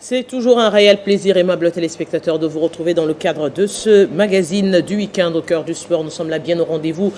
C'est toujours un réel plaisir, aimables téléspectateurs, de vous retrouver dans le cadre de ce magazine du week-end au cœur du sport. Nous sommes là bien au rendez-vous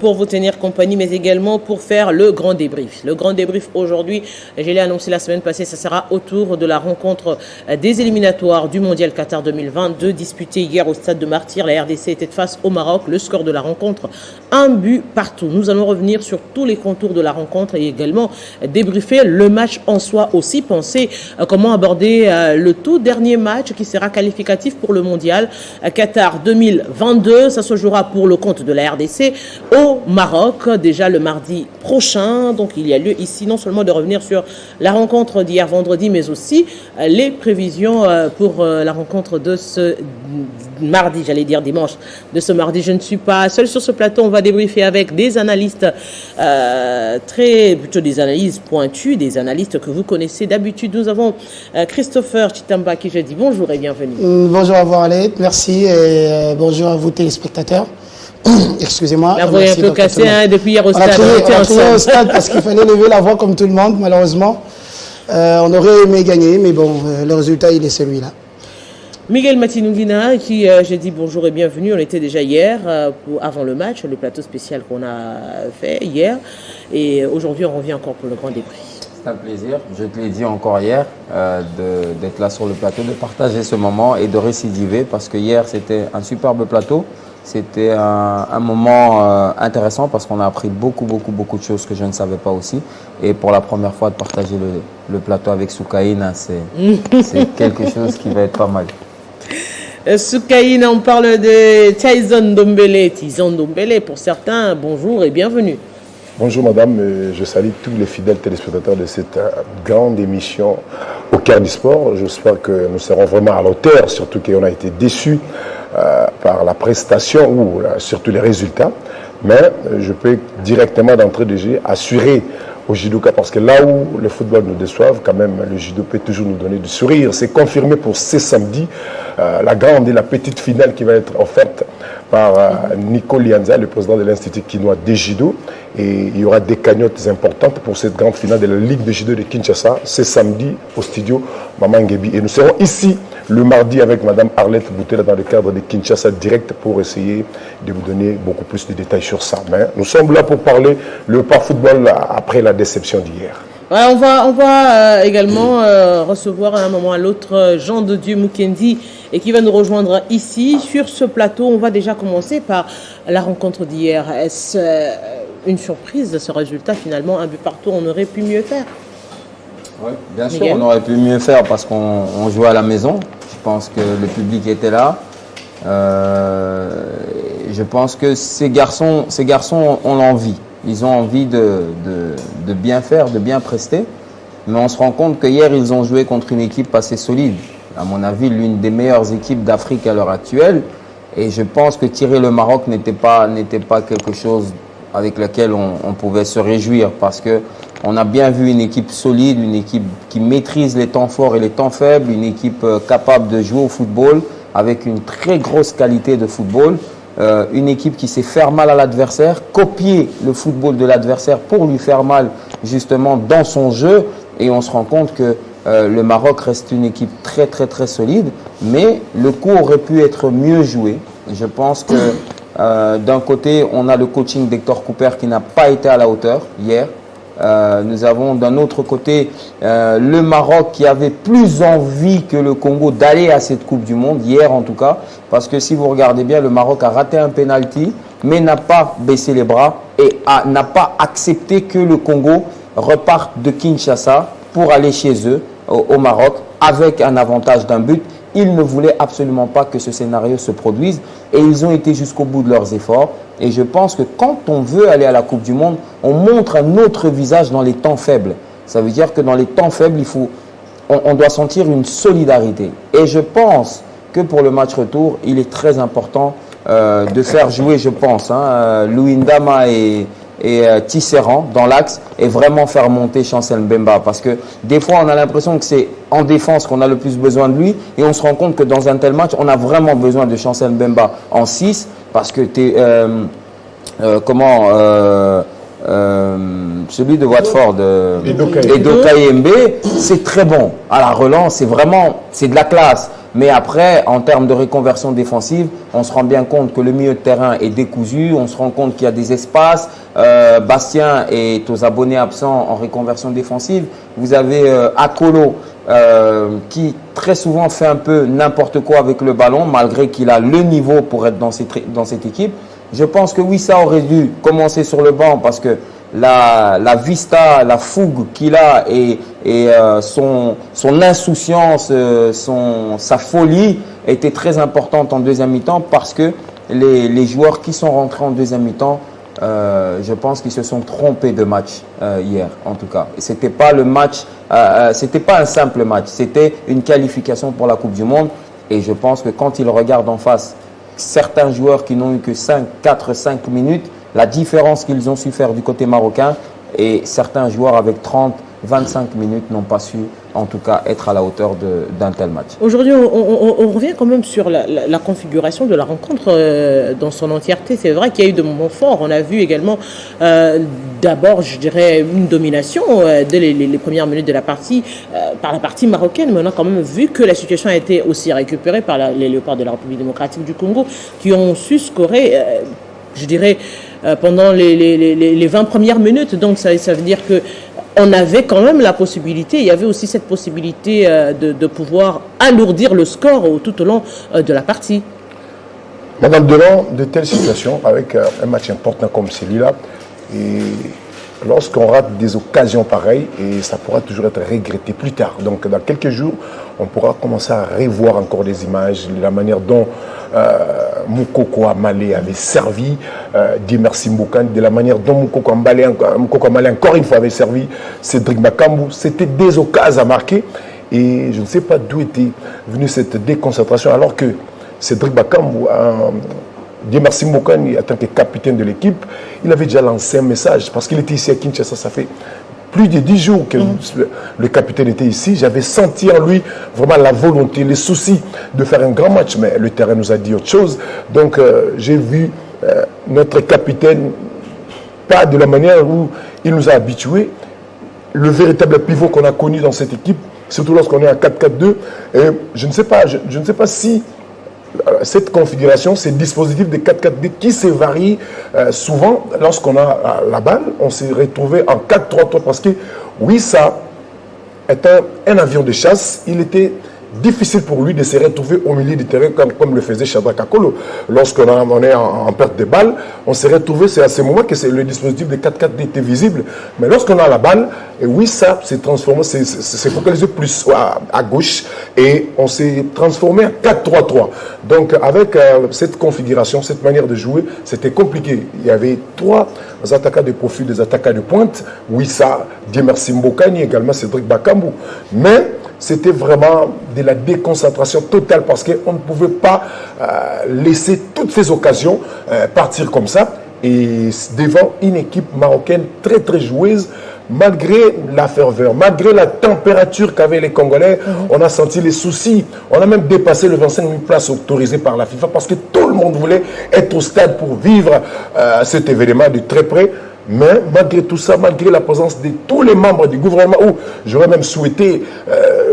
pour vous tenir compagnie, mais également pour faire le grand débrief. Le grand débrief aujourd'hui, je l'ai annoncé la semaine passée, ça sera autour de la rencontre des éliminatoires du Mondial Qatar 2022, disputée hier au stade de Martyrs. La RDC était face au Maroc. Le score de la rencontre, 1 but partout. Nous allons revenir sur tous les contours de la rencontre et également débriefer le match en soi aussi, penser comment aborder le tout dernier match qui sera qualificatif pour le Mondial Qatar 2022. Ça se jouera pour le compte de la RDC au Maroc, déjà le mardi prochain. Donc il y a lieu ici non seulement de revenir sur la rencontre d'hier vendredi, mais aussi les prévisions pour la rencontre de ce mardi, j'allais dire dimanche, de ce mardi. Je ne suis pas seul sur ce plateau. On va débriefer avec des analystes plutôt des analyses pointues, des analystes que vous connaissez d'habitude. Nous avons Christopher Chitamba qui je dis bonjour et bienvenue. Bonjour à vous Arlette, merci et bonjour à vous téléspectateurs. Excusez-moi. La voix est un peu cassée depuis hier au stade. On a crié au stade parce qu'il fallait lever la voix comme tout le monde, malheureusement. On aurait aimé gagner, mais bon, le résultat il est celui-là. Miguel Matinungina qui j'ai dit bonjour et bienvenue. On était déjà hier avant le match, le plateau spécial qu'on a fait hier, et aujourd'hui on revient encore pour le grand débrief. C'est un plaisir, je te l'ai dit encore hier, d'être là sur le plateau, de partager ce moment et de récidiver parce que hier c'était un superbe plateau. C'était un moment intéressant parce qu'on a appris beaucoup de choses que je ne savais pas aussi. Et pour la première fois de partager le plateau avec Soukaïna, c'est quelque chose qui va être pas mal. Soukaïna, on parle de Tyson Ndombele pour certains, bonjour et bienvenue. Bonjour madame, je salue tous les fidèles téléspectateurs de cette grande émission au cœur du sport. J'espère que nous serons vraiment à la hauteur, surtout qu'on a été déçus par la prestation ou surtout les résultats. Mais je peux directement d'entrée de jeu assurer au judoka, parce que là où le football nous déçoit, quand même le judo peut toujours nous donner du sourire. C'est confirmé pour ce samedi, la grande et la petite finale qui va être offerte par Nico Lianza, le président de l'Institut Kinois des judo. Et il y aura des cagnottes importantes pour cette grande finale de la Ligue de judo de Kinshasa, ce samedi au studio Maman Ngebi. Et nous serons ici le mardi avec Madame Arlette Boutella dans le cadre de Kinshasa Direct pour essayer de vous donner beaucoup plus de détails sur ça. Mais nous sommes là pour parler le pas football après la déception d'hier. Ouais, on va également recevoir à un moment à l'autre Jean de Dieu Mukendi et qui va nous rejoindre ici sur ce plateau. On va déjà commencer par la rencontre d'hier. Est-ce une surprise de ce résultat finalement? Un but partout, on aurait pu mieux faire. Oui, bien sûr, on aurait pu mieux faire parce qu'on jouait à la maison. Je pense que le public était là. Je pense que ces garçons ont l'envie. Ils ont envie de bien faire, de bien prester. Mais on se rend compte qu'hier, ils ont joué contre une équipe assez solide. À mon avis, l'une des meilleures équipes d'Afrique à l'heure actuelle. Et je pense que tirer le Maroc n'était pas quelque chose avec laquelle on pouvait se réjouir parce qu'on a bien vu une équipe solide, une équipe qui maîtrise les temps forts et les temps faibles, une équipe capable de jouer au football avec une très grosse qualité de football, une équipe qui sait faire mal à l'adversaire, copier le football de l'adversaire pour lui faire mal justement dans son jeu. Et on se rend compte que le Maroc reste une équipe très solide, mais le coup aurait pu être mieux joué. Je pense que d'un côté, on a le coaching d'Hector Cooper qui n'a pas été à la hauteur hier. Nous avons d'un autre côté le Maroc qui avait plus envie que le Congo d'aller à cette Coupe du Monde, hier en tout cas, parce que si vous regardez bien, le Maroc a raté un penalty, mais n'a pas baissé les bras et n'a pas accepté que le Congo reparte de Kinshasa pour aller chez eux, au Maroc, avec un avantage d'un but. Ils ne voulaient absolument pas que ce scénario se produise et ils ont été jusqu'au bout de leurs efforts. Et je pense que quand on veut aller à la Coupe du Monde, on montre un autre visage dans les temps faibles. Ça veut dire que dans les temps faibles, on doit sentir une solidarité. Et je pense que pour le match retour, il est très important de faire jouer, je pense, Louis Ndama et et Tisserand dans l'axe et vraiment faire monter Chancel Mbemba. Parce que des fois, on a l'impression que c'est en défense qu'on a le plus besoin de lui et on se rend compte que dans un tel match, on a vraiment besoin de Chancel Mbemba en 6 parce que celui de Watford, Edo Kayembe, c'est très bon. À la relance, c'est de la classe. Mais après, en termes de reconversion défensive, on se rend bien compte que le milieu de terrain est décousu. On se rend compte qu'il y a des espaces. Bastien est aux abonnés absents en reconversion défensive. Vous avez Akolo qui très souvent fait un peu n'importe quoi avec le ballon, malgré qu'il a le niveau pour être dans cette équipe. Je pense que Wissa aurait dû commencer sur le banc parce que la vista, la fougue qu'il a et son insouciance, sa folie était très importante en deuxième mi-temps parce que les joueurs qui sont rentrés en deuxième mi-temps, je pense qu'ils se sont trompés de match hier, en tout cas. C'était pas le match, c'était pas un simple match, c'était une qualification pour la Coupe du Monde. Et je pense que quand ils regardent en face certains joueurs qui n'ont eu que 4, 5 minutes, la différence qu'ils ont su faire du côté marocain et certains joueurs avec 30, 25 minutes n'ont pas su, en tout cas, être à la hauteur d'un tel match. Aujourd'hui, on revient quand même sur la configuration de la rencontre dans son entièreté. C'est vrai qu'il y a eu de moments forts. On a vu également, d'abord, je dirais, une domination dès les premières minutes de la partie, par la partie marocaine. Mais on a quand même vu que la situation a été aussi récupérée par les Léopards de la République démocratique du Congo, qui ont su scorer, je dirais, pendant les 20 premières minutes. Donc ça veut dire que on avait quand même la possibilité, il y avait aussi cette possibilité de pouvoir alourdir le score tout au long de la partie. Madame Delon, de telles situations, avec un match important comme celui-là, et lorsqu'on rate des occasions pareilles, et ça pourra toujours être regretté plus tard. Donc dans quelques jours, on pourra commencer à revoir encore des images, la manière dont Moukoko Amalé avait servi Dimersi Mbokani, de la manière dont Moukoko Amalé encore une fois avait servi Cédric Bakambu. C'était des occasions à marquer et je ne sais pas d'où était venue cette déconcentration alors que Cédric Bakambu, Dimersi Mbokani, en tant que capitaine de l'équipe, il avait déjà lancé un message parce qu'il était ici à Kinshasa, ça fait plus de 10 jours que le capitaine était ici. J'avais senti en lui vraiment la volonté, les soucis de faire un grand match. Mais le terrain nous a dit autre chose. Donc j'ai vu notre capitaine, pas de la manière où il nous a habitués. Le véritable pivot qu'on a connu dans cette équipe, surtout lorsqu'on est à 4-4-2. Et je ne sais pas si cette configuration, ces dispositifs de 4-4-2 qui se varient souvent lorsqu'on a la balle, on s'est retrouvé en 4-3-3 parce que oui, ça est un avion de chasse. Il était difficile pour lui de se retrouver au milieu du terrain comme le faisait Shadrack Akolo. Lorsqu'on est en perte de balle, on s'est retrouvé, c'est à ce moment que le dispositif de 4-4 était visible. Mais lorsqu'on a la balle, et oui, ça s'est transformé, c'est focalisé plus à gauche et on s'est transformé en 4-3-3. Donc avec cette configuration, cette manière de jouer, c'était compliqué. Il y avait 3 attaquants de profil, des attaquants de pointe. Oui, ça, Dimersi Mbokani, également Cédric Bakambu. Mais c'était vraiment de la déconcentration totale parce qu'on ne pouvait pas laisser toutes ces occasions partir comme ça. Et devant une équipe marocaine très très joueuse, malgré la ferveur, malgré la température qu'avaient les Congolais, on a senti les soucis. On a même dépassé le 25 000 places autorisées par la FIFA parce que tout le monde voulait être au stade pour vivre cet événement de très près. Mais malgré tout ça, malgré la présence de tous les membres du gouvernement, où j'aurais même souhaité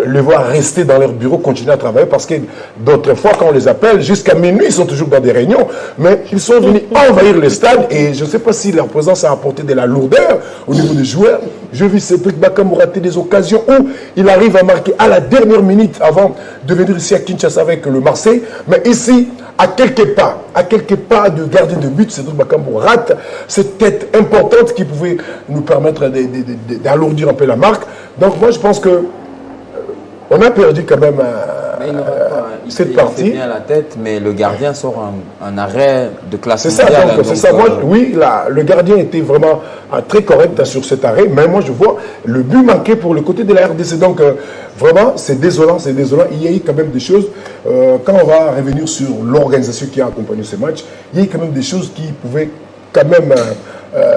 les voir rester dans leur bureau, continuer à travailler, parce que d'autres fois, quand on les appelle, jusqu'à minuit, ils sont toujours dans des réunions, mais ils sont venus envahir le stade, et je ne sais pas si leur présence a apporté de la lourdeur au niveau des joueurs. J'ai vu Cédric Bakambu rater des occasions où il arrive à marquer à la dernière minute avant de venir ici à Kinshasa avec le Marseille, mais ici, à quelques pas du gardien de but, Cédric Bakambu rate cette tête importante qui pouvait nous permettre d'alourdir un peu la marque. Donc moi je pense que on a perdu quand même cette partie. Il bien la tête, mais le gardien sort un arrêt de classe mondiale. C'est ça, donc c'est ça. Moi, oui, le gardien était vraiment très correct sur cet arrêt, mais moi je vois le but manqué pour le côté de la RDC. Donc vraiment, c'est désolant, c'est désolant. Il y a eu quand même des choses, quand on va revenir sur l'organisation qui a accompagné ce match, il y a eu quand même des choses qui pouvaient quand même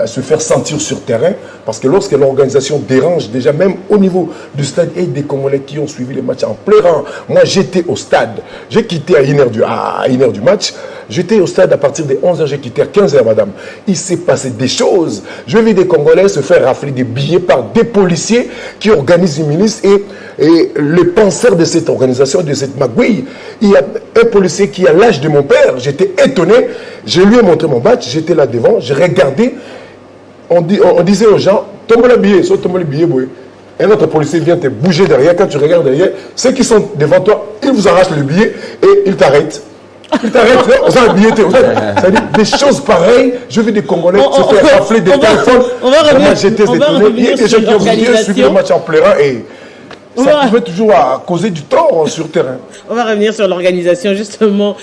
se faire sentir sur terrain, parce que lorsque l'organisation dérange, déjà même au niveau du stade, et des Congolais qui ont suivi les matchs en pleurant. Moi, j'étais au stade, j'ai quitté à 1h du match, j'étais au stade à partir de 11h, j'ai quitté à 15h, madame. Il s'est passé des choses. Je vis des Congolais se faire rafler des billets par des policiers qui organisent une milice, et le penseur de cette organisation, de cette magouille, il y a un policier qui a l'âge de mon père. J'étais étonné, je lui ai montré mon badge, j'étais là devant, j'ai regardé. On disait aux gens, tombe le billet, tombe le billet, boy. Un autre policier vient te bouger derrière. Quand tu regardes derrière, ceux qui sont devant toi, ils vous arrachent le billet et ils t'arrêtent. Ils t'arrêtent, on a un billet. C'est-à-dire des choses pareilles. Je vis des Congolais se faire rafler des téléphones. On va revenir. J'étais étonné. Il y a des gens qui ont suivi le match en pleurant et ça pouvait toujours causer du tort sur terrain. On va revenir sur l'organisation, justement.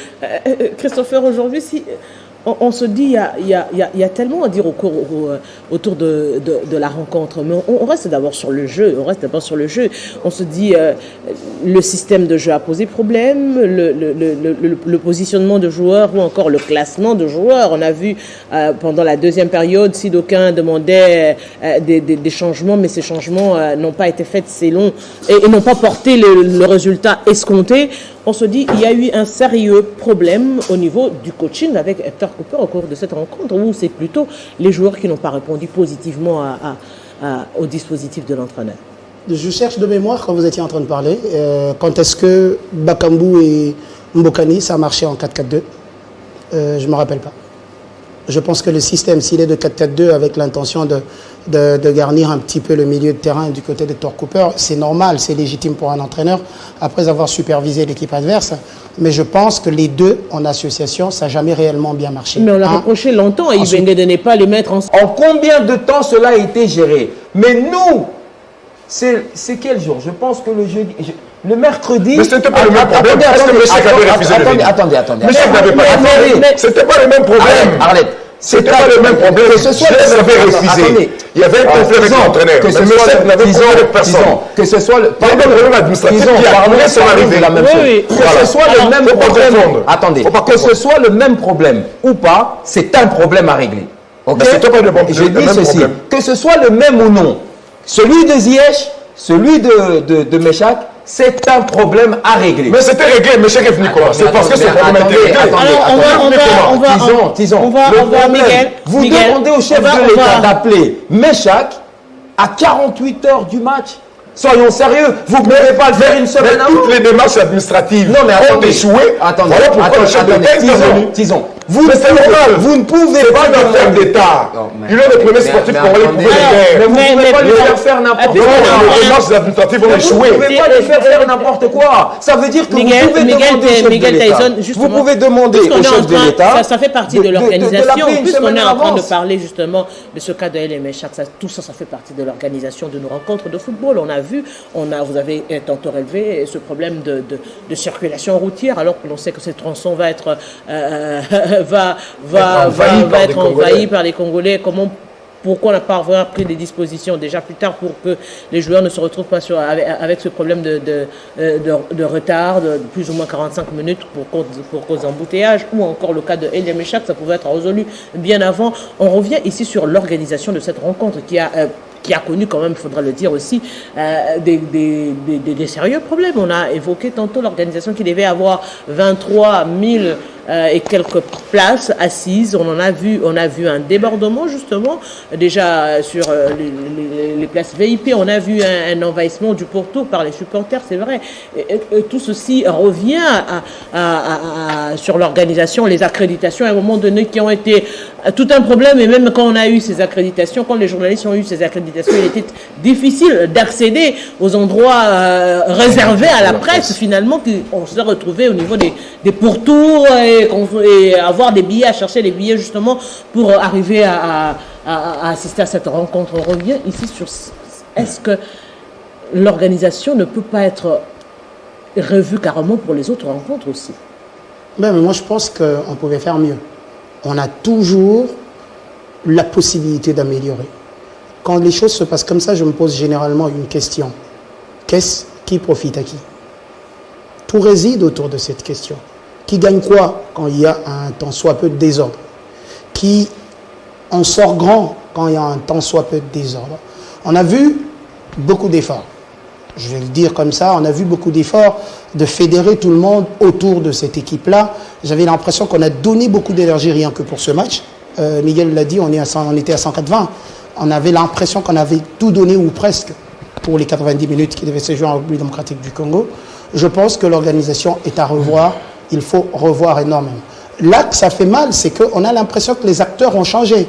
Christopher, aujourd'hui, si on se dit, il y a tellement à dire autour de la rencontre, mais on reste d'abord sur le jeu. On se dit, le système de jeu a posé problème, le positionnement de joueurs ou encore le classement de joueurs. On a vu pendant la deuxième période, si d'aucuns demandaient des changements, mais ces changements n'ont pas été faits selon et n'ont pas porté le résultat escompté. On se dit il y a eu un sérieux problème au niveau du coaching avec Hector Cooper au cours de cette rencontre, où c'est plutôt les joueurs qui n'ont pas répondu positivement au dispositif de l'entraîneur. Je cherche de mémoire quand vous étiez en train de parler. Quand est-ce que Bakambu et Mbokani, ça marchait en 4-4-2 je ne me rappelle pas. Je pense que le système, s'il est de 4-4-2 avec l'intention de garnir un petit peu le milieu de terrain du côté de Hector Cooper, c'est normal, c'est légitime pour un entraîneur, après avoir supervisé l'équipe adverse. Mais je pense que les deux, en association, ça n'a jamais réellement bien marché. Mais on l'a reproché longtemps à Ibenge de ne pas les mettre ensemble. En combien de temps cela a été géré? Mais nous, c'est quel jour? Je pense que le jeudi... Le mercredi... Mais ce n'était pas le même problème. Est-ce que Meshak avait refusé le véto? Attendez. Meshak n'avait pas refusé. C'était pas le même problème. Arlette. C'était pas le même problème. Que ce soit avait refusé. Il y avait un conflit avec l'entraîneur. Que ce soit que ce soit le problème administratif qui a commencé à arriver. La même chose. Que ce soit le même problème. Attendez. Que ce soit le même problème ou pas, c'est un problème à régler. Ok. Je dis ceci. Que ce soit le même ou non, celui de Ziyech, celui de Meshak, c'est un problème à régler. Mais c'était réglé, Meshak est venu comment? C'est parce que ce problème a été réglé. Disons, vous demandez au chef de l'État d'appeler Meshak à 48 heures du match. Soyons sérieux, vous ne pouvez pas le faire une semaine avant. Toutes les démarches administratives ont échoué. Voilà pourquoi le chef de l'État est venu. Disons, vous ne pouvez pas le faire d'État. Il est le premier sportif congolais pour le faire. Mais vous ne pouvez pas lui faire faire n'importe quoi. Les démarches administratives ont échoué. Vous ne pouvez pas lui faire faire n'importe quoi. Ça veut dire que vous pouvez demander au chef de l'État. Ça fait partie de l'organisation. Puisqu'on est en train de parler justement de ce cas de El Meshak, tout ça fait partie de l'organisation de nos rencontres de football. On a vu, vous avez tantôt relevé ce problème de circulation routière, alors que l'on sait que ce tronçon va être envahi par les Congolais. Pourquoi on n'a pas pris des dispositions déjà plus tard pour que les joueurs ne se retrouvent pas avec ce problème de retard de plus ou moins 45 minutes pour cause d'embouteillage, ou encore le cas de El Meshak, ça pouvait être résolu bien avant. On revient ici sur l'organisation de cette rencontre qui a connu quand même, il faudra le dire aussi, des sérieux problèmes. On a évoqué tantôt l'organisation qui devait avoir 23 000 et quelques places assises. On a vu un débordement justement déjà sur les places VIP. On a vu un envahissement du pourtour par les supporters, c'est vrai. Et tout ceci revient sur l'organisation, les accréditations à un moment donné qui ont été tout un problème. Et même quand on a eu ces accréditations, quand les journalistes ont eu ces accréditations, il était difficile d'accéder aux endroits réservés à la presse finalement. On s'est retrouvé au niveau des pourtours et avoir des billets, à chercher des billets justement pour arriver à assister à cette rencontre. On revient ici sur est-ce que l'organisation ne peut pas être revue carrément pour les autres rencontres aussi? Mais moi je pense qu'on pouvait faire mieux. On a toujours la possibilité d'améliorer. Quand les choses se passent comme ça, je me pose généralement une question. Qui profite à qui? Tout réside autour de cette question. Qui gagne quoi quand il y a un tant soit peu de désordre? Qui on sort grand quand il y a un tant soit peu de désordre. On a vu beaucoup d'efforts. Je vais le dire comme ça, on a vu beaucoup d'efforts de fédérer tout le monde autour de cette équipe-là. J'avais l'impression qu'on a donné beaucoup d'énergie rien que pour ce match. Miguel l'a dit, on était à 180. On avait l'impression qu'on avait tout donné ou presque pour les 90 minutes qui devaient se jouer en République démocratique du Congo. Je pense que l'organisation est à revoir. Il faut revoir énormément. Là que ça fait mal, c'est qu'on a l'impression que les acteurs ont changé.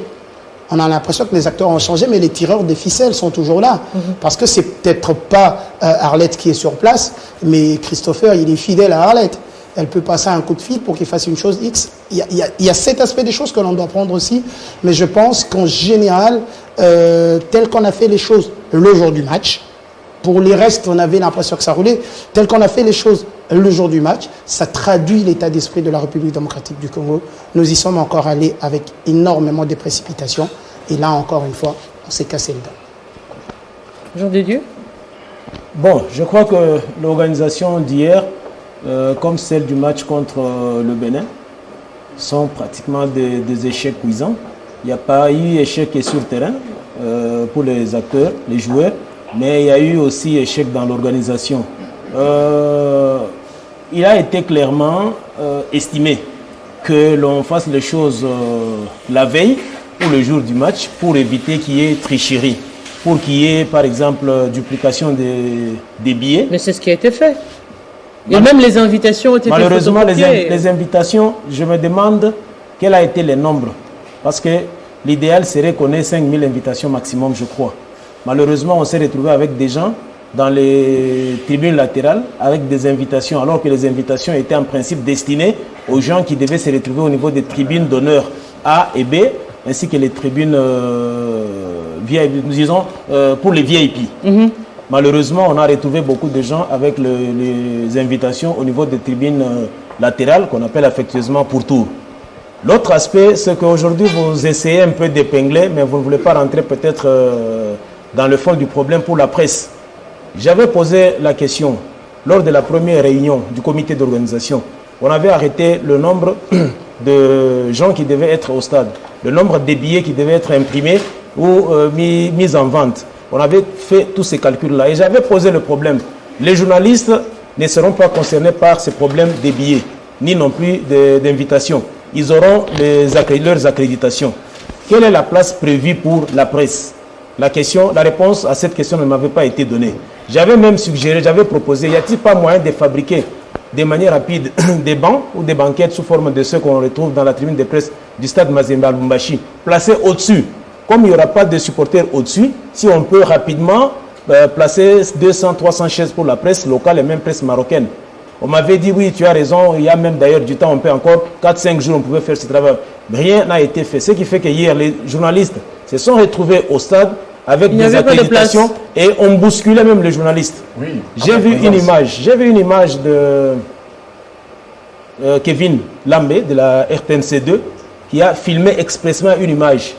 On a l'impression que les acteurs ont changé, mais les tireurs des ficelles sont toujours là. Parce que c'est peut-être pas Arlette qui est sur place, mais Christopher, il est fidèle à Arlette. Elle peut passer un coup de fil pour qu'il fasse une chose X. Il y a cet aspect des choses que l'on doit prendre aussi, mais je pense qu'en général, tel qu'on a fait les choses le jour du match, pour les restes, on avait l'impression que ça roulait, tel qu'on a fait les choses le jour du match, ça traduit l'état d'esprit de la République démocratique du Congo. Nous y sommes encore allés avec énormément de précipitations, et là, encore une fois, on s'est cassé le dent. Jean de Dieu? Bon, je crois que l'organisation d'hier, comme celle du match contre le Bénin, sont pratiquement des échecs cuisants. Il n'y a pas eu échec sur terrain pour les acteurs, les joueurs, mais il y a eu aussi échec dans l'organisation. Il a été clairement estimé que l'on fasse les choses la veille ou le jour du match pour éviter qu'il y ait tricherie, pour qu'il y ait par exemple duplication des billets. Mais c'est ce qui a été fait. Et même les invitations ont été malheureusement, les invitations, je me demande quel a été le nombre. Parce que l'idéal serait qu'on ait 5000 invitations maximum, je crois. Malheureusement, on s'est retrouvé avec des gens dans les tribunes latérales avec des invitations, alors que les invitations étaient en principe destinées aux gens qui devaient se retrouver au niveau des tribunes d'honneur A et B, ainsi que les tribunes disons, pour les VIP. Malheureusement, on a retrouvé beaucoup de gens avec les invitations au niveau des tribunes latérales qu'on appelle affectueusement pourtour. L'autre aspect, c'est qu'aujourd'hui, vous essayez un peu d'épingler, mais vous ne voulez pas rentrer peut-être dans le fond du problème pour la presse. J'avais posé la question lors de la première réunion du comité d'organisation. On avait arrêté le nombre de gens qui devaient être au stade, le nombre de billets qui devaient être imprimés ou mis en vente. On avait fait tous ces calculs-là et j'avais posé le problème. Les journalistes ne seront pas concernés par ces problèmes des billets, ni non plus d'invitation. Ils auront leurs accréditations. Quelle est la place prévue pour la presse? La réponse à cette question ne m'avait pas été donnée. J'avais même suggéré, j'avais proposé, y a-t-il pas moyen de fabriquer de manière rapide des bancs ou des banquettes sous forme de ceux qu'on retrouve dans la tribune de presse du stade Mazembe Lubumbashi, placés au-dessus? Comme il n'y aura pas de supporters au-dessus, si on peut rapidement placer 200, 300 chaises pour la presse locale et même presse marocaine. On m'avait dit, oui, tu as raison, il y a même d'ailleurs du temps, on peut encore, 4-5 jours, on pouvait faire ce travail. Rien n'a été fait. Ce qui fait que hier, les journalistes se sont retrouvés au stade avec des accréditations et on bousculait même les journalistes. Oui, j'ai vu une image de Kevin Lambé de la RTNC2 qui a filmé expressément une image.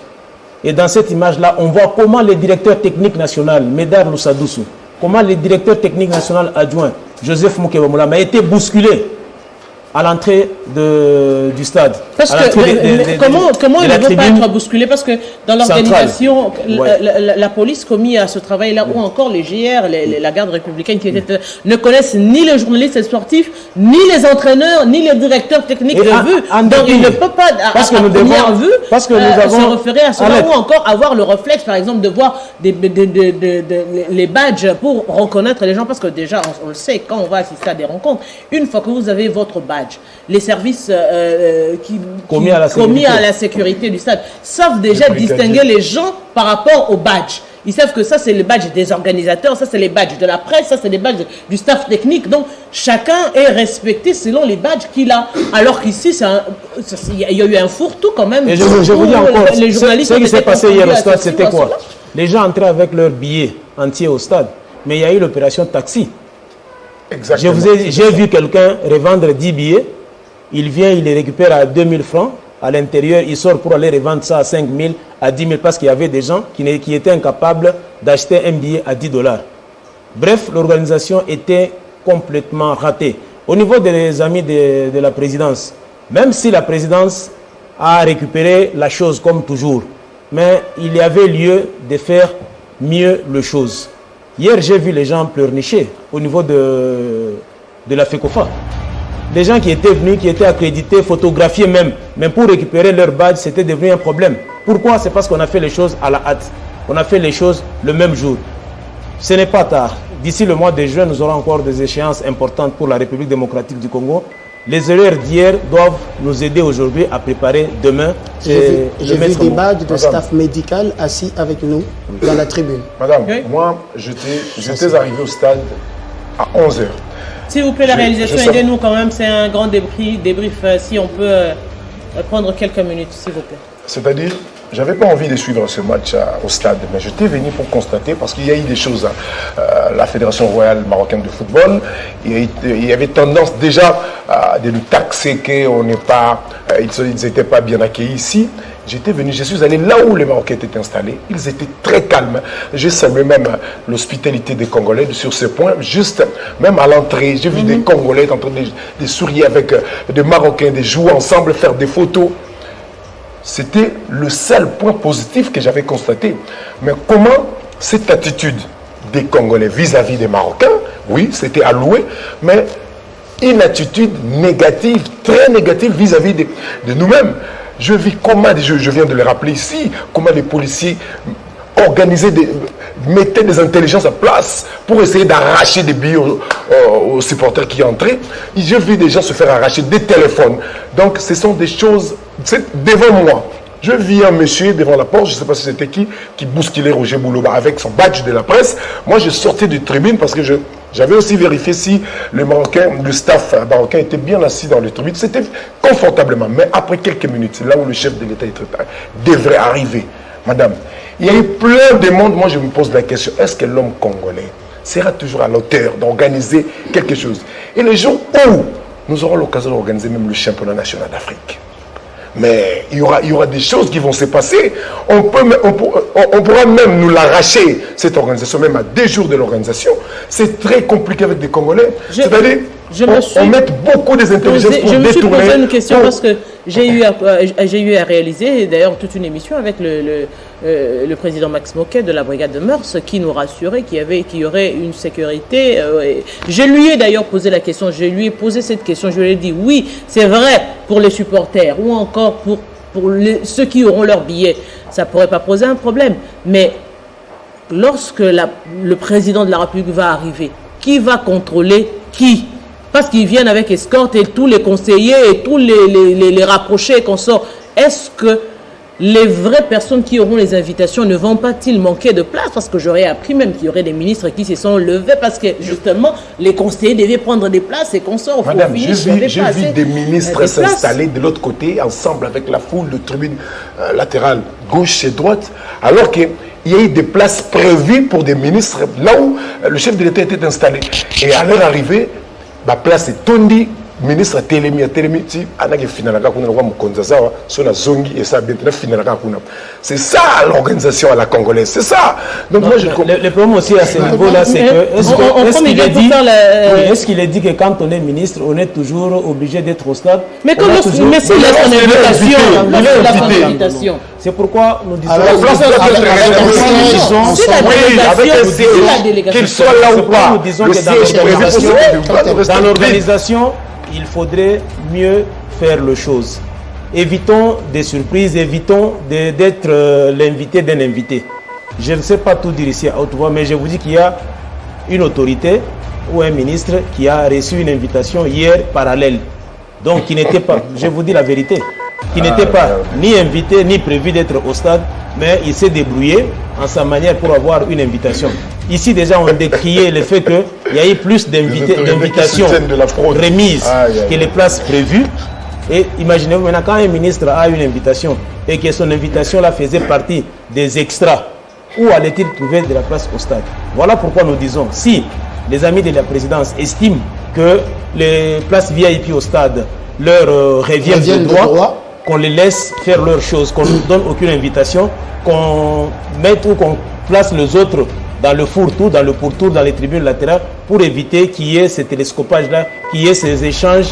Et dans cette image-là, on voit comment le directeur technique national, Médard Loussadoussou, comment le directeur technique national adjoint, Joseph Moukeba-Moulama, a été bousculé à l'entrée du stade. Parce que comment il ne veut pas être bousculé? Parce que dans l'organisation, la police commis à ce travail-là, ou encore les GR, la garde républicaine, ne connaissent ni les journalistes sportifs, ni les entraîneurs, ni les directeurs techniques de vue. Donc il ne peut pas, à première vue, se référer à cela, ou encore avoir le réflexe, par exemple, de voir les badges pour reconnaître les gens. Parce que déjà, on le sait, quand on va assister à des rencontres, une fois que vous avez votre badge, les services commis à la sécurité du stade savent déjà distinguer les gens par rapport au badge. Ils savent que ça, c'est le badge des organisateurs, ça, c'est les badges de la presse, ça, c'est les badges du staff technique. Donc, chacun est respecté selon les badges qu'il a. Alors qu'ici, il y a eu un fourre-tout quand même. Et je vous dis encore, ce qui s'est passé hier au stade, c'était quoi? Les gens entraient avec leurs billets entiers au stade, mais il y a eu l'opération taxi. J'ai vu quelqu'un revendre 10 billets, il vient, il les récupère à 2000 francs, à l'intérieur, il sort pour aller revendre ça à 5000, à 10 000, parce qu'il y avait des gens qui étaient incapables d'acheter un billet à 10 $. Bref, l'organisation était complètement ratée. Au niveau des amis de la présidence, même si la présidence a récupéré la chose comme toujours, mais il y avait lieu de faire mieux les choses. Hier, j'ai vu les gens pleurnicher au niveau de la FECOFA. Des gens qui étaient venus, qui étaient accrédités, photographiés même pour récupérer leur badge, c'était devenu un problème. Pourquoi? C'est parce qu'on a fait les choses à la hâte. On a fait les choses le même jour. Ce n'est pas tard. D'ici le mois de juin, nous aurons encore des échéances importantes pour la République démocratique du Congo. Les erreurs d'hier doivent nous aider aujourd'hui à préparer demain. J'ai vu des badges de staff médical assis avec nous dans la tribune. Madame, moi, j'étais arrivé au stade à 11h. S'il vous plaît, la réalisation, aidez-nous quand même. C'est un grand débrief. Si on peut prendre quelques minutes, s'il vous plaît. C'est-à-dire, je n'avais pas envie de suivre ce match au stade, mais j'étais venu pour constater, parce qu'il y a eu des choses. La Fédération royale marocaine de football, il y avait tendance déjà de nous taxer qu'ils n'étaient pas bien accueillis ici. J'étais venu, je suis allé là où les Marocains étaient installés. Ils étaient très calmes. J'ai salué même l'hospitalité des Congolais sur ce point. Juste, même à l'entrée, j'ai vu des Congolais en train de sourire avec des Marocains, de jouer ensemble, faire des photos. C'était le seul point positif que j'avais constaté. Mais comment cette attitude des Congolais vis-à-vis des Marocains, oui, c'était alloué, mais une attitude négative, très négative vis-à-vis de nous-mêmes. Je vis comment, je viens de le rappeler ici, comment les policiers mettaient des intelligences à place pour essayer d'arracher des billets aux supporters qui entraient. J'ai vu des gens se faire arracher des téléphones. Donc ce sont des choses, devant moi. Je vis un monsieur devant la porte, je ne sais pas si c'était qui bousculait Roger Bouloba avec son badge de la presse. Moi, je sortais de tribune parce que j'avais aussi vérifié si le staff marocain était bien assis dans les tribunes. C'était confortablement. Mais après quelques minutes, c'est là où le chef de l'État devrait arriver. Madame, il y a eu plein de monde. Moi, je me pose la question, est-ce que l'homme congolais sera toujours à l'auteur d'organiser quelque chose? Et le jour où nous aurons l'occasion d'organiser même le championnat national d'Afrique, mais il y aura des choses qui vont se passer. On pourra même nous l'arracher, cette organisation, même à 2 jours de l'organisation. C'est très compliqué avec des Congolais. C'est-à-dire, on met beaucoup des intelligences pour détourner. Je me suis posé une question parce que j'ai eu à réaliser, d'ailleurs, toute une émission avec le président Max Moquet de la brigade de Mœurs qui nous rassurait qu'il y aurait une sécurité. Je lui ai d'ailleurs posé la question, je lui ai posé cette question, je lui ai dit oui, c'est vrai pour les supporters ou encore pour ceux qui auront leur billet, ça ne pourrait pas poser un problème. Mais lorsque le président de la République va arriver, qui va contrôler qui? Parce qu'ils viennent avec escorte et tous les conseillers et tous les rapprochés qu'on sort. Est-ce que les vraies personnes qui auront les invitations ne vont pas-ils manquer de place? Parce que j'aurais appris même qu'il y aurait des ministres qui se sont levés parce que justement les conseillers devaient prendre des places et qu'on sort. Madame, j'ai vu des ministres s'installer de l'autre côté ensemble avec la foule de tribune latérale gauche et droite, alors qu'il y a eu des places prévues pour des ministres là où le chef de l'État était installé. Et à leur arrivée, la place est tondi, ministre Télémi, c'est ça l'organisation à la congolaise, c'est ça. Donc moi, le problème aussi à ce niveau-là, c'est que est-ce qu'il est dit que quand on est ministre, on est toujours obligé d'être au stade? Mais quand c'est l'invitation. C'est pourquoi nous disons qu'il soit là ou pas. Dans l'organisation, il faudrait mieux faire les choses. Évitons des surprises, évitons d'être l'invité d'un invité. Je ne sais pas tout dire ici à haute voix, mais je vous dis qu'il y a une autorité ou un ministre qui a reçu une invitation hier parallèle. Donc, qui n'était pas, je vous dis la vérité, qui n'était pas ni invité, ni prévu d'être au stade, mais il s'est débrouillé en sa manière pour avoir une invitation. Ici, déjà, on décriait le fait qu'il y a eu plus d'invitations remises que les places prévues. Et imaginez-vous maintenant, quand un ministre a une invitation et que son invitation là faisait partie des extras, où allait-il trouver de la place au stade? Voilà pourquoi nous disons, si les amis de la présidence estiment que les places VIP au stade leur reviennent de droit, qu'on les laisse faire leurs choses, qu'on ne donne aucune invitation, qu'on mette ou qu'on place les autres dans le fourre-tout, dans le pourtour, dans les tribunes latérales, pour pour éviter qu'il y ait ce télescopage-là, qu'il y ait ces échanges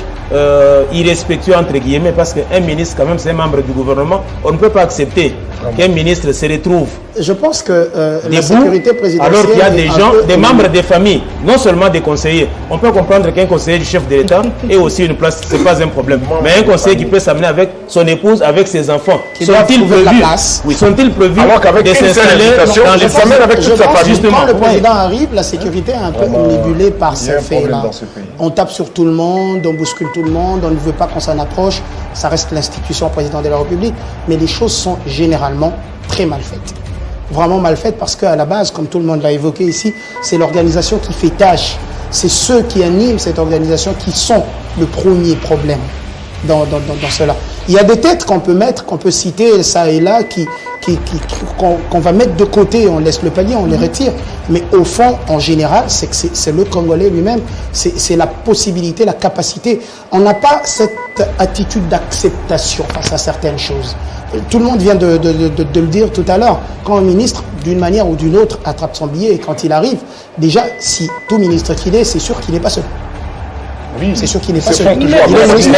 irrespectueux entre guillemets, parce qu'un ministre, quand même, c'est un membre du gouvernement. On ne peut pas accepter qu'un ministre se retrouve Je pense que la debout, sécurité présidentielle... alors qu'il y a est des un gens, peu- des membres des familles, non seulement des conseillers. On peut comprendre qu'un conseiller du chef de l'État ait aussi une place, c'est pas un problème. Mais un conseiller qui peut s'amener avec son épouse, avec ses enfants, Qui doit sont-ils trouver de la prévus place. Oui, sont-ils prévus Alors qu'avec de une seule s'installer invitation, dans il les s'amène avec toute sa famille. Justement, Quand le ouais. président arrive, la sécurité est un peu omnibulée par il y a ces un problème faits-là. dans ce pays. On tape sur tout le monde, on bouscule tout le monde, on ne veut pas qu'on s'en approche. Ça reste l'institution président de la République. Mais les choses sont généralement très mal faites. Vraiment mal faites parce qu'à la base, comme tout le monde l'a évoqué ici, c'est l'organisation qui fait tâche. C'est ceux qui animent cette organisation qui sont le premier problème dans cela. Il y a des têtes qu'on peut mettre, qu'on peut citer ça et là, qu'on va mettre de côté, on laisse le palier, on les retire. Mais au fond, en général, c'est le Congolais lui-même, c'est la possibilité, la capacité. On n'a pas cette attitude d'acceptation face à certaines choses. Tout le monde vient de le dire tout à l'heure. Quand un ministre, d'une manière ou d'une autre, attrape son billet et quand il arrive, déjà, si tout ministre qu'il est, c'est sûr qu'il n'est pas seul. Oui, C'est sûr qu'il n'est pas c'est seul. toujours Il est ministre,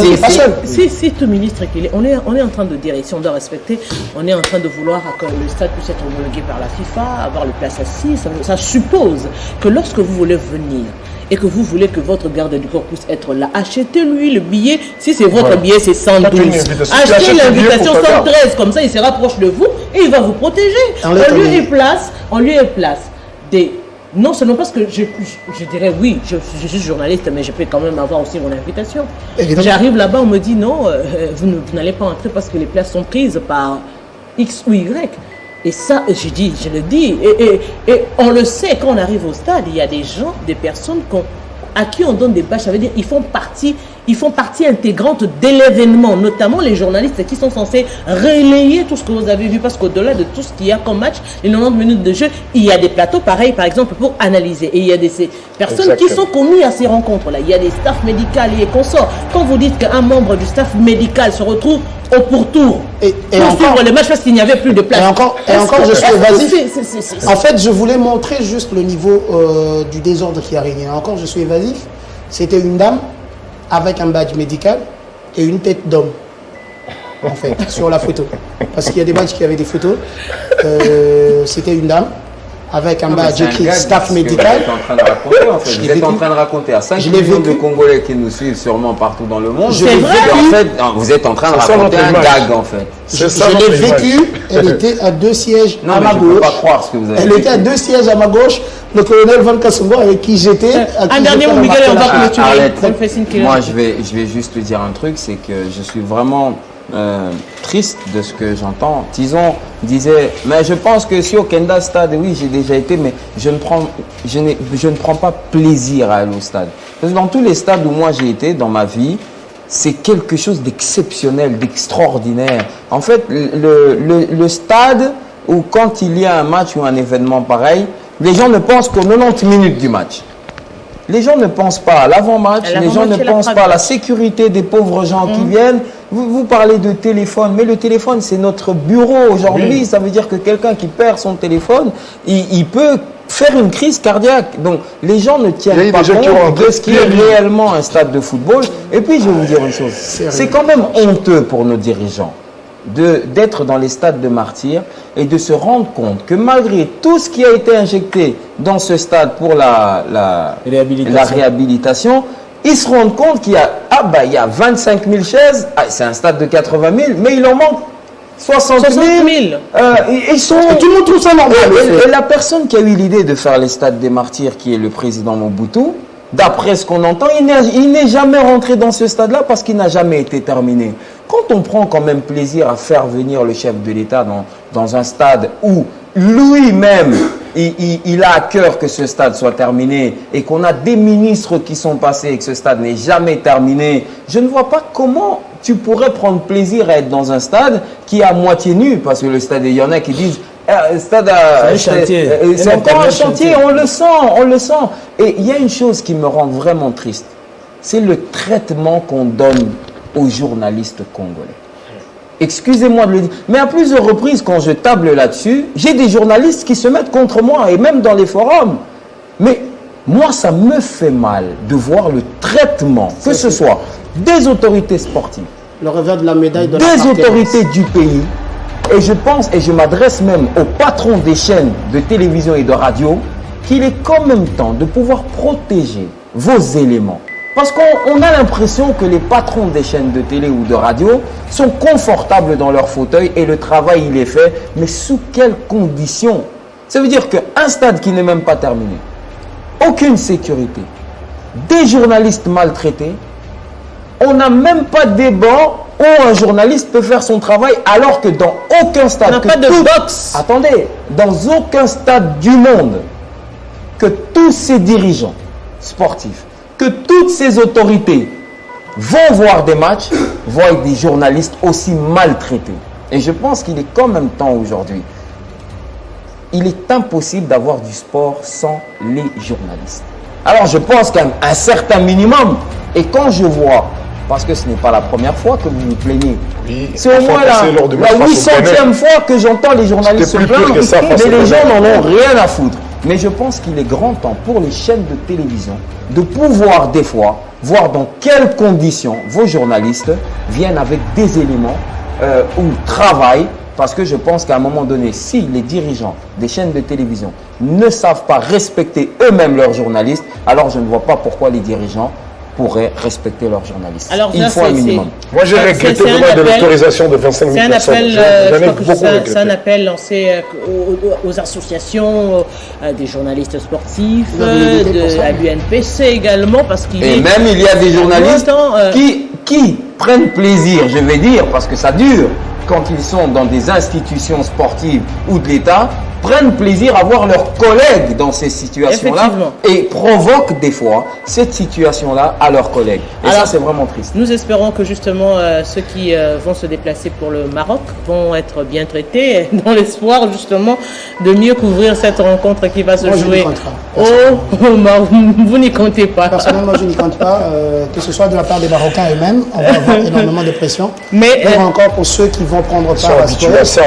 il n'est pas seul. Si tout ministre qu'il est, on est en train de dire, et si on doit respecter, on est en train de vouloir que le stade puisse être homologué par la FIFA, avoir le place assis. Ça suppose que lorsque vous voulez venir et que vous voulez que votre garde du corps puisse être là, achetez-lui le billet. Si c'est votre billet, c'est 112. Faites une invitation. Tu Achetez achètes le billet l'invitation pour faire 113, comme ça il se rapproche de vous et il va vous protéger. On lui est place des... Non seulement parce que je dirais oui, je suis journaliste, mais je peux quand même avoir aussi mon invitation. Évidemment. J'arrive là-bas, on me dit non, vous n'allez pas entrer parce que les places sont prises par X ou Y. Et ça, je le dis, et on le sait, quand on arrive au stade, il y a des gens, des personnes à qui on donne des bâches, ça veut dire ils font partie intégrante de l'événement, notamment les journalistes qui sont censés relayer tout ce que vous avez vu, parce qu'au-delà de tout ce qu'il y a comme match, les 90 minutes de jeu, il y a des plateaux pareils, par exemple, pour analyser. Et il y a ces personnes qui sont commises à ces rencontres-là. Il y a des staffs médicaux et consorts. Quand vous dites qu'un membre du staff médical se retrouve au pourtour pour suivre les matchs parce qu'il n'y avait plus de place. Et encore, je suis évasif. C'est- En fait, je voulais montrer juste le niveau du désordre qui a régné. Encore, je suis évasif. C'était une dame avec un badge médical et une tête d'homme, en fait, sur la photo. Parce qu'il y a des badges qui avaient des photos. C'était une dame avec un badge écrit staff médical. Vous êtes en train de raconter, en fait. Je Vous l'ai êtes vécu. en train de raconter à 5 Je l'ai millions de vécu. Congolais qui nous suivent sûrement partout dans le monde. Je l'ai Et vécu. en fait, non, vous êtes en train de C'est ça raconter notre un image. gag, en fait. C'est ça Je notre l'ai image. vécu, elle était à 2 sièges Non, à mais ma je ne peux gauche. pas croire ce que vous avez Elle vécu. était à 2 sièges à ma gauche. Le colonel Van Kassongo avec qui j'étais. Un dernier mot, Miguel, on va clôturer. Arlette, On fait signe qu'il est moi là. je vais juste te dire un truc, c'est que je suis vraiment triste de ce que j'entends. Tison disait, mais je pense que si au Kenda Stade, oui j'ai déjà été, mais je ne prends pas plaisir à aller au stade. Parce que dans tous les stades où moi j'ai été dans ma vie, c'est quelque chose d'exceptionnel, d'extraordinaire. En fait, le stade où quand il y a un match ou un événement pareil, les gens ne pensent qu'aux 90 minutes du match. Les gens ne pensent pas à l'avant-match, À les gens ne l'avant-match et la pensent pas à première. la sécurité des pauvres gens qui viennent. Vous parlez de téléphone, mais le téléphone c'est notre bureau aujourd'hui. Oui. Ça veut dire que quelqu'un qui perd son téléphone, il peut faire une crise cardiaque. Donc les gens ne Il y a tiennent eu pas des gens qui ont compte de ce qui est entré- réellement un stade de football. Et puis je vais vous dire une chose, c'est quand même honteux pour nos dirigeants d'être dans les stades de martyrs et de se rendre compte que malgré tout ce qui a été injecté dans ce stade pour la réhabilitation, ils se rendent compte qu'il y a, il y a 25 000 chaises, c'est un stade de 80 000, mais il en manque 60 000. 60 000. Ils sont... Et tout le monde trouve ça normal. Et la personne qui a eu l'idée de faire les stades des martyrs, qui est le président Mobutu, d'après ce qu'on entend, il n'est jamais rentré dans ce stade-là parce qu'il n'a jamais été terminé. Quand on prend quand même plaisir à faire venir le chef de l'État dans un stade où lui-même, il a à cœur que ce stade soit terminé et qu'on a des ministres qui sont passés et que ce stade n'est jamais terminé, je ne vois pas comment tu pourrais prendre plaisir à être dans un stade qui est à moitié nu, parce que le stade, il y en a qui disent stade C'est un chantier. c'est encore un chantier, on le sent. Et il y a une chose qui me rend vraiment triste, c'est le traitement qu'on donne aux journalistes congolais. Excusez-moi de le dire, mais à plusieurs reprises, quand je table là-dessus, j'ai des journalistes qui se mettent contre moi, et même dans les forums. Mais moi, ça me fait mal de voir le traitement, que ce soit des autorités sportives, Le revers de la médaille de des autorités du pays, et je pense, et je m'adresse même aux patrons des chaînes de télévision et de radio, qu'il est quand même temps de pouvoir protéger vos éléments. Parce qu'on a l'impression que les patrons des chaînes de télé ou de radio sont confortables dans leur fauteuil et le travail, il est fait, mais sous quelles conditions? Ça veut dire qu'un stade qui n'est même pas terminé, aucune sécurité, des journalistes maltraités, on n'a même pas de bancs où un journaliste peut faire son travail, alors que dans aucun stade... On n'a pas de box. Attendez, dans aucun stade du monde, que tous ces dirigeants sportifs, que toutes ces autorités vont voir des matchs, voient des journalistes aussi maltraités. Et je pense qu'il est quand même temps aujourd'hui. Il est impossible d'avoir du sport sans les journalistes. Alors je pense qu'un certain minimum, et quand je vois, parce que ce n'est pas la première fois que vous vous plaignez, Oui, c'est au moins la 800e fois que j'entends les journalistes se plaindre, mais les gens n'en ont rien à foutre. Mais je pense qu'il est grand temps pour les chaînes de télévision de pouvoir des fois voir dans quelles conditions vos journalistes viennent avec des éléments ou travaillent. Parce que je pense qu'à un moment donné, si les dirigeants des chaînes de télévision ne savent pas respecter eux-mêmes leurs journalistes, alors je ne vois pas pourquoi les dirigeants pourraient respecter leurs journalistes. Alors, il faut un minimum. Moi, j'ai regretté vraiment de l'autorisation de 25 000 personnes. C'est un appel lancé aux associations, des journalistes sportifs, à l'UNPC également, parce qu'il Et même il y a des journalistes qui prennent plaisir, je vais dire, parce que ça dure, quand ils sont dans des institutions sportives ou de l'État, prennent plaisir à voir leurs collègues dans ces situations-là et provoquent des fois cette situation-là à leurs collègues. Et alors, ça, c'est vraiment triste. Nous espérons que justement ceux qui vont se déplacer pour le Maroc vont être bien traités dans l'espoir justement de mieux couvrir cette rencontre qui va se jouer. Vous n'y comptez pas. Personnellement, je n'y compte pas, que ce soit de la part des Marocains eux-mêmes, on va avoir énormément de pression. Mais encore pour ceux qui vont prendre part à ce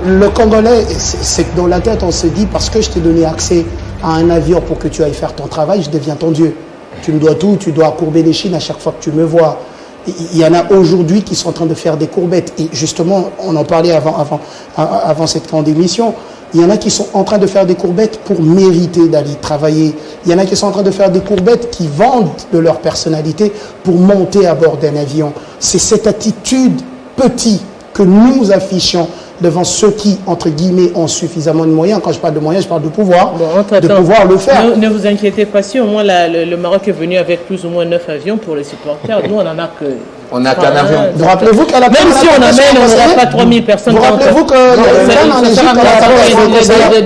le Congolais, c'est dans la tête, on se dit, parce que je t'ai donné accès à un navire pour que tu ailles faire ton travail, je deviens ton Dieu. Tu me dois tout, tu dois courber les chines à chaque fois que tu me vois. Il y en a aujourd'hui qui sont en train de faire des courbettes. Et justement, on en parlait avant cette grande émission. Il y en a qui sont en train de faire des courbettes pour mériter d'aller travailler. Il y en a qui sont en train de faire des courbettes qui vendent de leur personnalité pour monter à bord d'un avion. C'est cette attitude petite que nous affichons devant ceux qui, entre guillemets, ont suffisamment de moyens. Quand je parle de moyens, je parle de pouvoir, de pouvoir le faire. Ne vous inquiétez pas, si au moins le Maroc est venu avec plus ou moins 9 avions pour les supporters, nous on en a que... On n'a qu'un avion. Vous rappelez-vous qu'à la même si on amène, on n'aura pas 3000 personnes. Vous rappelez-vous que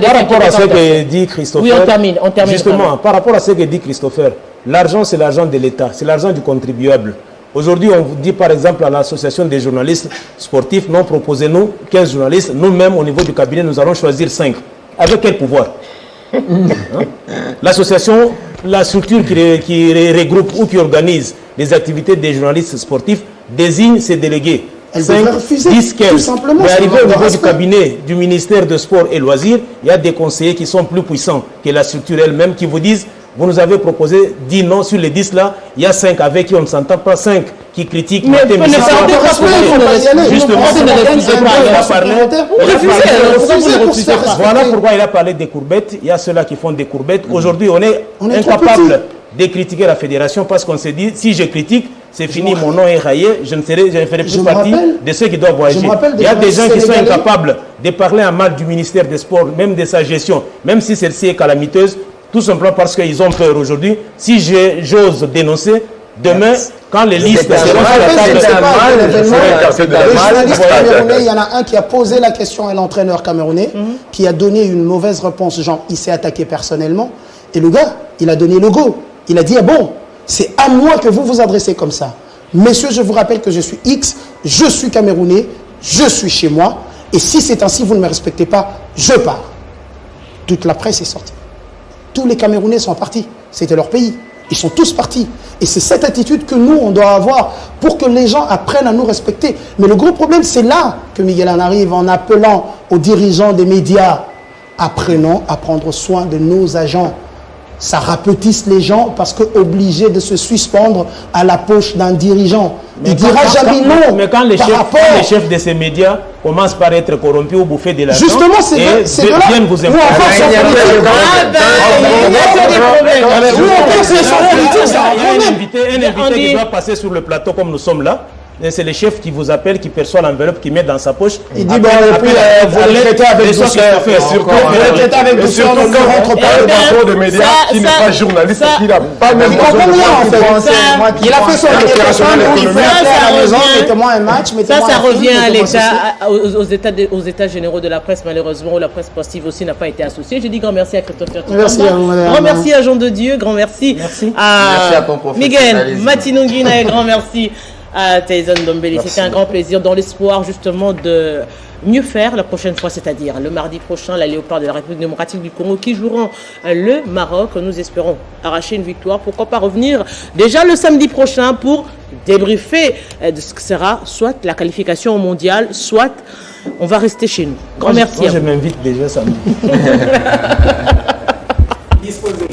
par rapport à ce que dit Christopher, oui, on termine. Justement, par rapport à ce que dit Christopher, l'argent c'est l'argent de l'État, c'est l'argent du contribuable. Aujourd'hui, on vous dit par exemple à l'association des journalistes sportifs, non, proposez-nous 15 journalistes, nous-mêmes au niveau du cabinet, nous allons choisir 5. Avec quel pouvoir? L'association, la structure qui regroupe ou qui organise les activités des journalistes sportifs désigne ses délégués. Elle 5, refuser, 10, 15. Mais arrivé au niveau du cabinet du ministère de Sport et Loisirs, il y a des conseillers qui sont plus puissants que la structure elle-même qui vous disent: vous nous avez proposé 10 noms sur les 10 là, il y a 5 avec qui on ne s'entend pas, 5 qui critiquent. Mais vous ne partez pas, justement, voilà pourquoi il a parlé des courbettes. Il y a ceux-là qui font des courbettes. Aujourd'hui, on est incapable de critiquer la fédération parce qu'on s'est dit, si je critique, c'est fini, mon nom est rayé, je ne ferai plus partie de ceux qui doivent voyager. Il y a des gens qui sont incapables de parler en mal du ministère des Sports, même de sa gestion, même si celle-ci est calamiteuse, tout simplement parce qu'ils ont peur aujourd'hui. Si j'ose dénoncer, demain, quand les listes seront sur la table, il y en a un qui a posé la question à l'entraîneur camerounais, qui a donné une mauvaise réponse, genre il s'est attaqué personnellement, et le gars, il a donné le go. Il a dit, ah bon, c'est à moi que vous vous adressez comme ça. Messieurs, je vous rappelle que je suis X, je suis camerounais, je suis chez moi, et si c'est ainsi, vous ne me respectez pas, je pars. Toute la presse est sortie. Tous les Camerounais sont partis. C'était leur pays. Ils sont tous partis. Et c'est cette attitude que nous, on doit avoir pour que les gens apprennent à nous respecter. Mais le gros problème, c'est là que Miguel en arrive en appelant aux dirigeants des médias. Apprenons à prendre soin de nos agents. ça rapetisse les gens parce que obligé de se suspendre à la poche d'un dirigeant. Il dira jamais non. Mais quand les chefs de ces médias commencent par être corrompus ou bouffer de l'argent, justement, c'est de là viennent vous où on pense Il y a un invité qui doit passer sur le plateau comme nous sommes là. C'est le chef qui vous appelle, qui perçoit l'enveloppe, qui met dans sa poche. Il dit, bon, vous le traitez avec douceur. Surtout quand on rentre pas le patron de médias qui n'est pas journaliste, qui n'a pas même besoin de il a fait son déclaration, il fait à la maison, mettez-moi un match, ça revient à l'État, aux États généraux de la presse, malheureusement, où la presse sportive aussi n'a pas été associée. Je dis grand merci à Christopher Tchamba. Merci à vous, madame. Grand merci à Jean de Dieu, grand merci à Miguel Matinongina et grand merci à Tyson Dombele. C'était un grand plaisir dans l'espoir justement de mieux faire la prochaine fois, c'est-à-dire le mardi prochain, la Léopard de la République démocratique du Congo qui joueront le Maroc. Nous espérons arracher une victoire. Pourquoi pas revenir déjà le samedi prochain pour débriefer de ce que sera soit la qualification au mondial, soit on va rester chez nous. Grand merci. Moi, je m'invite déjà samedi. Disposé.